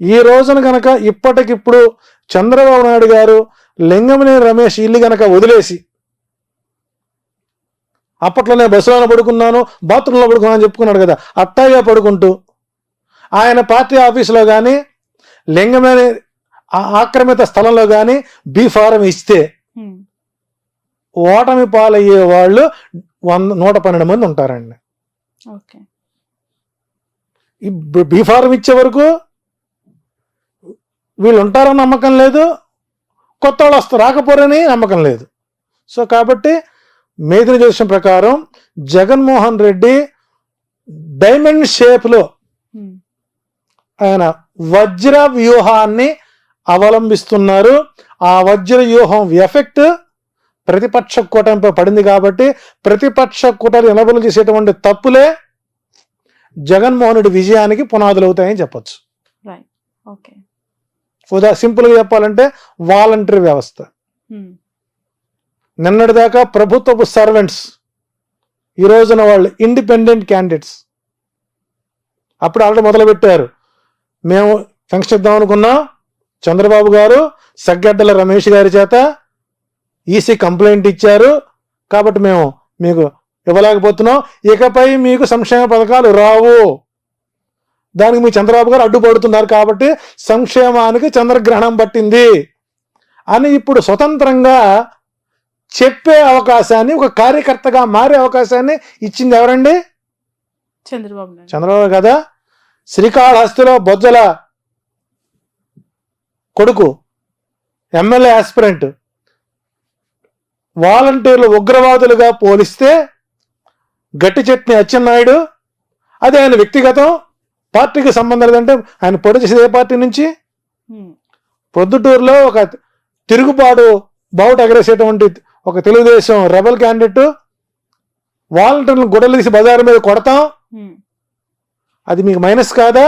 ఈ రోజున కనుక ఇప్పటికిప్పుడు చంద్రబాబు నాయుడు గారు లింగమనేని రమేష్ ఇల్లు కనుక వదిలేసి, అప్పట్లోనే బస్సులోనే పడుకున్నాను, బాత్రూంలో పడుకున్నాను అని చెప్పుకున్నాడు కదా, అట్టాగా పడుకుంటూ ఆయన పార్టీ ఆఫీసులో కానీ లింగమనేని ఆక్రమిత స్థలంలో కానీ బీ ఫారం ఇస్తే ఓటమి పాలయ్యే వాళ్ళు 112 మంది ఉంటారండి. ఈ బీ ఫారం ఇచ్చే వరకు వీళ్ళు ఉంటారని నమ్మకం లేదు, కొత్త వాళ్ళు రాకపోరని నమ్మకం లేదు. సో కాబట్టి మేదిని జ్యోతిషం ప్రకారం జగన్మోహన్ రెడ్డి డైమండ్ షేప్లో ఆయన వజ్ర వ్యూహాన్ని అవలంబిస్తున్నారు. ఆ వజ్ర వ్యూహం ఎఫెక్ట్ ప్రతిపక్ష కూటమిపై పడింది కాబట్టి ప్రతిపక్ష కూటమి నిలబలు చేసేటువంటి తప్పులే జగన్మోహన్ రెడ్డి విజయానికి పునాదులు అవుతాయని చెప్పచ్చు. సింపుల్గా చెప్పాలంటే వాలంటరీ వ్యవస్థ. నిన్నటిదాకా ప్రభుత్వపు సర్వెంట్స్, ఈ రోజున వాళ్ళు ఇండిపెండెంట్ క్యాండిడేట్స్. అప్పుడు ఆల్రెడీ మొదలుపెట్టారు, మేము ఫంక్షన్ ఇద్దాం అనుకున్నాం, చంద్రబాబు గారు సగ్గడ్డల రమేష్ గారి చేత ఈసీ కంప్లైంట్ ఇచ్చారు కాబట్టి మేము మీకు ఇవ్వలేకపోతున్నాం, ఇకపై మీకు సంక్షేమ పథకాలు రావు, దానికి మీ చంద్రబాబు గారు అడ్డుపడుతున్నారు కాబట్టి సంక్షేమానికి చంద్రగ్రహణం పట్టింది అని ఇప్పుడు స్వతంత్రంగా చెప్పే అవకాశాన్ని, ఒక కార్యకర్తగా మారే అవకాశాన్ని ఇచ్చింది ఎవరండి? చంద్రబాబు కదా. శ్రీకాళహస్తిలో బొజ్జల కొడుకు ఎమ్మెల్యే ఆస్పిరెంట్ వాలంటీర్లు ఉగ్రవాదులుగా పోలిస్తే గట్టి చట్నీ అచ్చెన్నాయుడు, అది ఆయన వ్యక్తిగతం, పార్టీకి సంబంధం లేదంటే ఆయన పొడి చేసేది ఏ పార్టీ నుంచి? ప్రొద్దుటూరులో ఒక తిరుగుబాటు బావుట ఎగరేసేటువంటి ఒక తెలుగుదేశం రెబల్ క్యాండిడేట్ వాలంటీర్లను గొడవలు తీసి బజారు మీద కొడతాం, అది మీకు మైనస్ కాదా?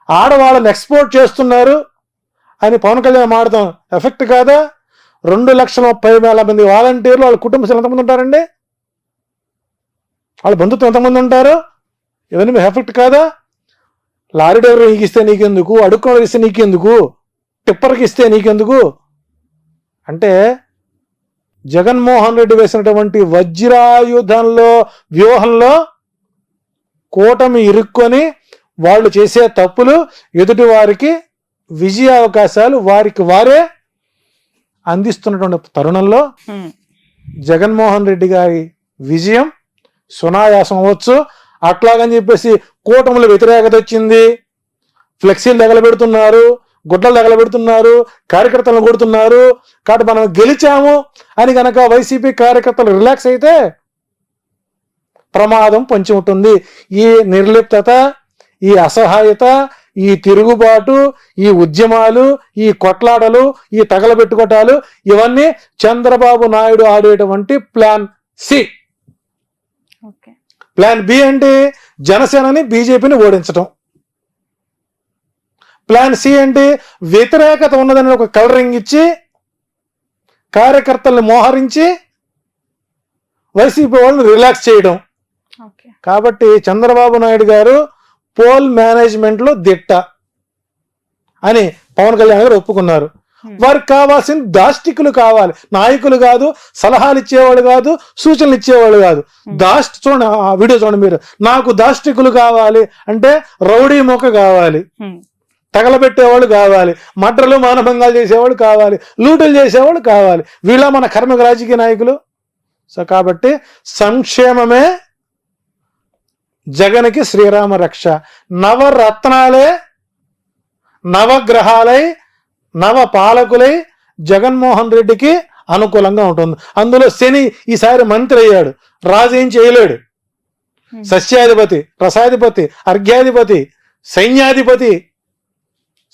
ఆడవాళ్ళని ఎక్స్పోర్ట్ చేస్తున్నారు అని పవన్ కళ్యాణ్ మాడతాం ఎఫెక్ట్ కాదా? 2,30,000 మంది వాలంటీర్లు వాళ్ళ కుటుంబ సభ్యులు ఎంతమంది ఉంటారండి? వాళ్ళ బంధుత్వం ఎంతమంది ఉంటారు? ఇవన్నీ ఎఫెక్ట్ కాదా? లారీ డ్రైవర్ నీకు ఇస్తే నీకెందుకు, అడుక్కోవడానికి ఇస్తే నీకెందుకు, టిప్పర్కి ఇస్తే నీకెందుకు? అంటే జగన్మోహన్ రెడ్డి వేసినటువంటి వజ్రాయుధంలో వ్యూహంలో కూటమి ఇరుక్కొని వాళ్ళు చేసే తప్పులు ఎదుటి వారికి విజయ అవకాశాలు వారికి వారే అందిస్తున్నటువంటి తరుణంలో జగన్మోహన్ రెడ్డి గారి విజయం సునాయాసం అవ్వచ్చు. అట్లాగని చెప్పేసి కూటమిలో వ్యతిరేకత వచ్చింది, ఫ్లెక్సీలు తగలబెడుతున్నారు, గుడ్డలు తగలబెడుతున్నారు, కార్యకర్తలను కొడుతున్నారు కాబట్టి మనం గెలిచాము అని కనుక వైసీపీ కార్యకర్తలు రిలాక్స్ అయితే ప్రమాదం పొంచి ఉంటుంది. ఈ నిర్లిప్తత, ఈ అసహాయత, ఈ తిరుగుబాటు, ఈ ఉద్యమాలు, ఈ కొట్లాటలు, ఈ తగలబెట్టుకోటాలు ఇవన్నీ చంద్రబాబు నాయుడు ఆడేటువంటి ప్లాన్ సి. ప్లాన్ బి అంటే జనసేనని బీజేపీని ఓడించటం. ప్లాన్ సి అంటే వ్యతిరేకత ఉన్నదని ఒక కలరింగ్ ఇచ్చి కార్యకర్తల్ని మోహరించి వైసీపీ వాళ్ళని రిలాక్స్ చేయడం. కాబట్టి చంద్రబాబు నాయుడు గారు పోల్ మేనేజ్మెంట్లో దిట్ట అని పవన్ కళ్యాణ్ గారు ఒప్పుకున్నారు. వారికి కావాల్సిన దాష్టికులు కావాలి, నాయకులు కాదు, సలహాలు ఇచ్చేవాళ్ళు కాదు, సూచనలు ఇచ్చేవాళ్ళు కాదు. చూడండి ఆ వీడియో చూడండి మీరు. నాకు దాష్టికులు కావాలి అంటే రౌడీ మొక్క కావాలి, తగలబెట్టేవాళ్ళు కావాలి, మడ్రలు మానభంగాలు చేసేవాళ్ళు కావాలి, లూటులు చేసేవాళ్ళు కావాలి. వీళ్ళ మన కర్మక రాజకీయ నాయకులు. సో కాబట్టి సంక్షేమమే జగన్కి శ్రీరామ రక్ష. నవరత్నాలే నవగ్రహాలై నవ పాలకులై జగన్మోహన్ రెడ్డికి అనుకూలంగా ఉంటుంది. అందులో శని ఈసారి మంత్రి అయ్యాడు, రాజు ఏం చేయలేడు. సస్యాధిపతి, రసాధిపతి, అర్ఘ్యాధిపతి, సైన్యాధిపతి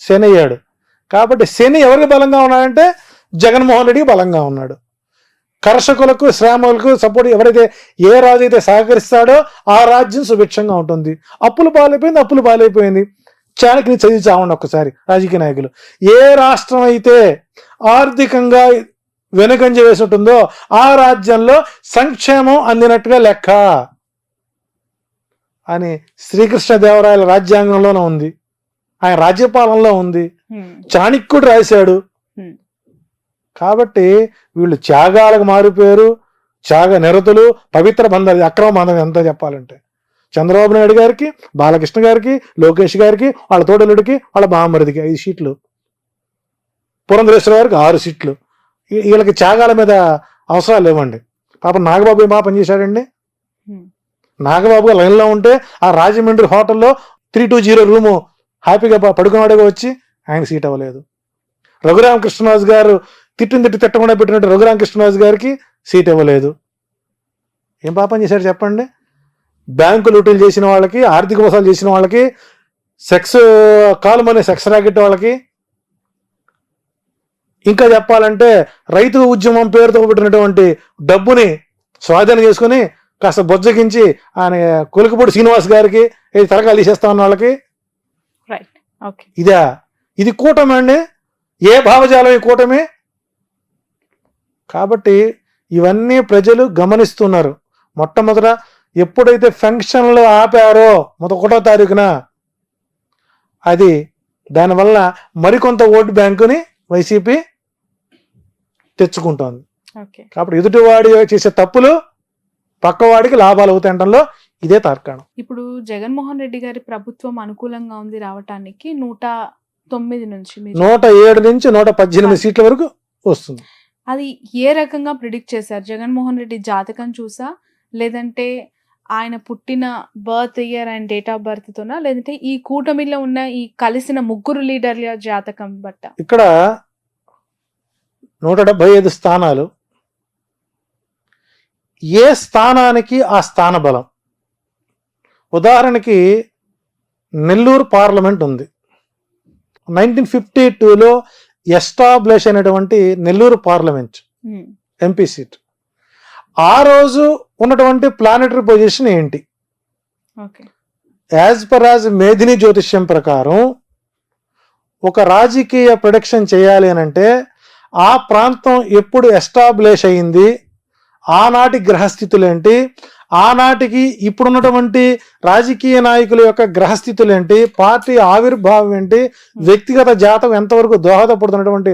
శని అయ్యాడు. కాబట్టి శని ఎవరికి బలంగా ఉన్నాడంటే జగన్మోహన్ రెడ్డికి బలంగా ఉన్నాడు. కర్షకులకు, శ్రామికులకు సపోర్ట్ ఎవరైతే ఏ రాజు అయితే సహకరిస్తాడో ఆ రాజ్యం సుభిక్షంగా ఉంటుంది. అప్పులు పాలైపోయింది. చాణక్యని చదివి చావండి ఒక్కసారి రాజకీయ నాయకులు. ఏ రాష్ట్రం అయితే ఆర్థికంగా వెనుకంజ వేసి ఉంటుందో ఆ రాజ్యంలో సంక్షేమం అందినట్టుగా లెక్క అని శ్రీకృష్ణదేవరాయల రాజ్యాంగంలోనే ఉంది. ఆయన రాజ్యపాలనలో ఉంది, చాణక్యుడు రాశాడు. కాబట్టి వీళ్ళు త్యాగాలకు మారిపోయారు, త్యాగ నిరతులు, పవిత్ర బంధాలు, అక్రమ బంధం ఎంత చెప్పాలంటే చంద్రబాబు నాయుడు గారికి, బాలకృష్ణ గారికి, లోకేష్ గారికి, వాళ్ళ తోడలుడికి, వాళ్ళ బామ్మరిదికి 5 సీట్లు, పురంధరేశ్వర గారికి 6 సీట్లు. వీళ్ళకి త్యాగాల మీద అవసరాలు లేవండి. పాపం నాగబాబు ఏం పాపం చేశాడండి? నాగబాబు లైన్లో ఉంటే ఆ రాజమండ్రి హోటల్లో 320 రూము హ్యాపీగా పడుకున్నాడుగా వచ్చి ఆయన సీట్ అవ్వలేదు. రఘురామకృష్ణరాజు గారు తిట్టకుండా పెట్టినట్టు రఘురామకృష్ణరాజు గారికి సీట్ ఇవ్వలేదు. ఏం పాపం చేశాడు చెప్పండి? బ్యాంకు లూటీలు చేసిన వాళ్ళకి, ఆర్థిక మోసాలు చేసిన వాళ్ళకి, సెక్స్ కాలుమనే సెక్స్ రాకెట్ వాళ్ళకి, ఇంకా చెప్పాలంటే రైతు ఉద్యమం పేరుతో పెట్టినటువంటి డబ్బుని స్వాధీనం చేసుకుని కాస్త బొజ్జగించి ఆయన కొలికపూడి శ్రీనివాస్ గారికి తరకాలు తీసేస్తా ఉన్న వాళ్ళకి. ఇది కూటమి అండి. ఏ భావజాలం ఈ కూటమి? కాబట్టి ఇవన్నీ ప్రజలు గమనిస్తున్నారు. మొట్టమొదట ఎప్పుడైతే ఫంక్షన్లు ఆపారో 1వ తారీఖున, అది దానివల్ల మరికొంత ఓటు బ్యాంకుని వైసీపీ తెచ్చుకుంటోంది. కాబట్టి ఎదుటివాడి చేసే తప్పులు పక్కవాడికి లాభాలు అవుతాయంటంలో ఇదే తార్కాణం. ఇప్పుడు జగన్మోహన్ రెడ్డి గారి ప్రభుత్వం అనుకూలంగా ఉంది రావటానికి 109 నుంచి 107 నుంచి 118 సీట్ల వరకు వస్తుంది. అది ఏ రకంగా ప్రిడిక్ట్ చేశారు? జగన్మోహన్ రెడ్డి జాతకం చూసా, లేదంటే ఆయన పుట్టిన birth year and date of birth తోనా, లేదంటే ఈ కూటమిలో ఉన్న ఈ కలిసిన 3 లీడర్ల జాతకం బట్ట? ఇక్కడ 175 స్థానాలు, ఏ స్థానానికి ఆ స్థాన బలం. ఉదాహరణకి నెల్లూరు పార్లమెంట్ ఉంది. 1952లో ఎస్టాబ్లిష్ అయినటువంటి నెల్లూరు పార్లమెంట్ ఎంపీ సీట్. ఆ రోజు ఉన్నటువంటి ప్లానెటరీ పొజిషన్ ఏంటి? యాజ్ పర్ యాజ్ మేధిని జ్యోతిష్యం ప్రకారం ఒక రాజకీయ ప్రొడక్షన్ చేయాలి అని అంటే ఆ ప్రాంతం ఎప్పుడు ఎస్టాబ్లిష్ అయింది, ఆనాటి గ్రహస్థితులు ఏంటి, ఆనాటికి ఇప్పుడున్నటువంటి రాజకీయ నాయకుల యొక్క గ్రహస్థితులు ఏంటి, పార్టీ ఆవిర్భావం ఏంటి, వ్యక్తిగత జాతకం ఎంతవరకు దోహదపడుతున్నటువంటి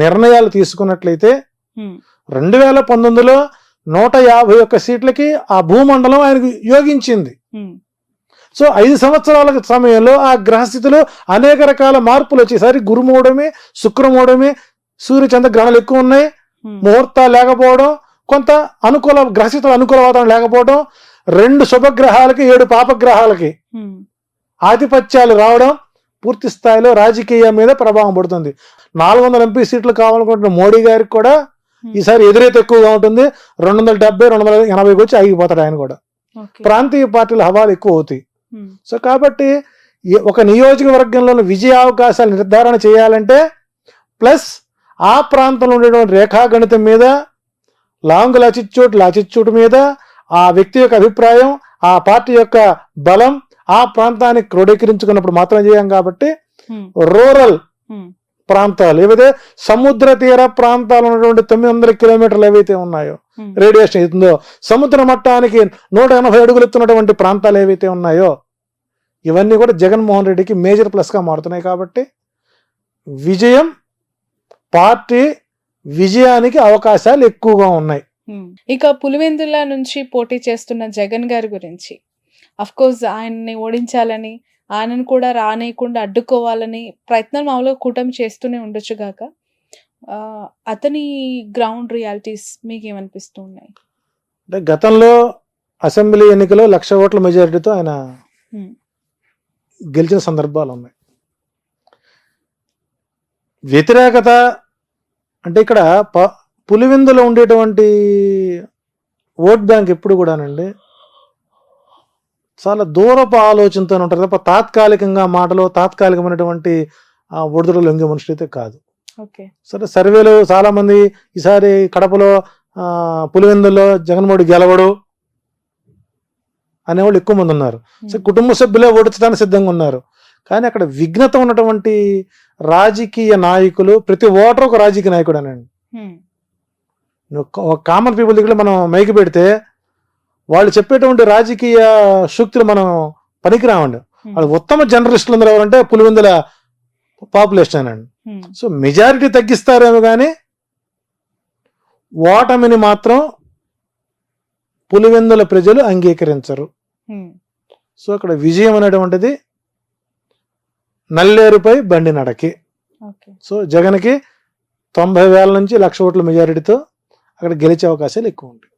నిర్ణయాలు తీసుకున్నట్లయితే 2019లో 151 సీట్లకి ఆ భూమండలం ఆయనకు యోగించింది. సో 5 సంవత్సరాల సమయంలో ఆ గ్రహస్థితిలో అనేక రకాల మార్పులు వచ్చేసరి గురుమూడమే, శుక్రమూడమే, సూర్యచంద్ర గ్రహణాలు ఎక్కువ ఉన్నాయి, ముహూర్తాలు లేకపోవడం, కొంత అనుకూల గ్రహస్థితులు అనుకూల వాతావరణం లేకపోవడం, 2 శుభగ్రహాలకి 7 పాపగ్రహాలకి ఆధిపత్యాలు రావడం పూర్తి స్థాయిలో రాజకీయం మీద ప్రభావం పడుతుంది. 400 ఎంపీ సీట్లు కావాలనుకుంటున్న మోడీ గారికి కూడా ఈసారి ఎదురైతే ఎక్కువగా ఉంటుంది. 270, 280 వచ్చి ఆగిపోతాడు ఆయన కూడా. ప్రాంతీయ పార్టీల హవాలు ఎక్కువ అవుతాయి. సో కాబట్టి ఒక నియోజకవర్గంలో విజయ అవకాశాలు నిర్ధారణ చేయాలంటే ప్లస్ ఆ ప్రాంతంలో ఉండేటువంటి రేఖాగణితం మీద, లాంగ్ లాచిట్యూడ్ మీద, ఆ వ్యక్తి యొక్క అభిప్రాయం, ఆ పార్టీ యొక్క బలం, ఆ ప్రాంతానికి క్రోడీకరించుకున్నప్పుడు మాత్రం చేయం. కాబట్టి రూరల్ ప్రాంతాలు ఏవైతే సముద్ర తీర ప్రాంతాలు ఉన్నటువంటి 900 కిలోమీటర్లు ఏవైతే ఉన్నాయో, రేడియేషన్ అవుతుందో, సముద్ర మట్టానికి 180 అడుగులు ఎత్తున్నటువంటి ప్రాంతాలు ఏవైతే ఉన్నాయో, ఇవన్నీ కూడా జగన్మోహన్ రెడ్డికి మేజర్ ప్లస్గా మారుతున్నాయి. కాబట్టి విజయం, పార్టీ విజయానికి అవకాశాలు ఎక్కువగా ఉన్నాయి. ఇక పులివెందుల నుంచి పోటీ చేస్తున్న జగన్ గారి గురించి, అఫ్ కోర్స్ ఆయన్ని ఓడించాలని, ఆయనను కూడా రానేయకుండా అడ్డుకోవాలని ప్రయత్నం మామూలుగా కూటమి చేస్తూనే ఉండొచ్చు గాక, అతని గ్రౌండ్ రియాలిటీస్ మీకు ఏమనిపిస్తూ ఉన్నాయి? అంటే గతంలో అసెంబ్లీ ఎన్నికలో 1,00,000 ఓట్ల మెజారిటీతో ఆయన గెలిచిన సందర్భాలు ఉన్నాయి. వ్యతిరేకత అంటే ఇక్కడ పులివెందులో ఉండేటువంటి ఓట్ బ్యాంక్ ఎప్పుడు కూడానండి చాలా దూరపు ఆలోచనతో ఉంటారు తప్ప తాత్కాలికంగా మాటలు, తాత్కాలికమైనటువంటి ఒడిదుడులు లొంగే మనుషులు అయితే కాదు. సరే, సర్వేలు చాలా మంది ఈసారి కడపలో పులివెందుల్లో జగన్మోహన్ గెలవడు అనేవాళ్ళు ఎక్కువ మంది ఉన్నారు. సో కుటుంబ సభ్యులే ఓడించడానికి సిద్ధంగా ఉన్నారు. కానీ అక్కడ విఘ్నత ఉన్నటువంటి రాజకీయ నాయకులు, ప్రతి ఓటర్ ఒక రాజకీయ నాయకుడు అనండి. కామన్ పీపుల్ దగ్గర మనం మైకి పెడితే వాళ్ళు చెప్పేటువంటి రాజకీయ సూక్తులు మనం పనికిరామండి. అది ఉత్తమ జర్నలిస్టులు అందరూ ఎవరంటే పులివెందుల పాపులేషన్ అండి. సో మెజారిటీ తగ్గిస్తారేమో కానీ ఓటమిని మాత్రం పులివెందుల ప్రజలు అంగీకరించరు. సో అక్కడ విజయం అనేటువంటిది నల్లేరుపై బండి నడకి. సో జగన్కి 90,000 నుంచి 1,00,000 ఓట్ల మెజారిటీతో అక్కడ గెలిచే అవకాశాలు ఎక్కువ ఉంటాయి.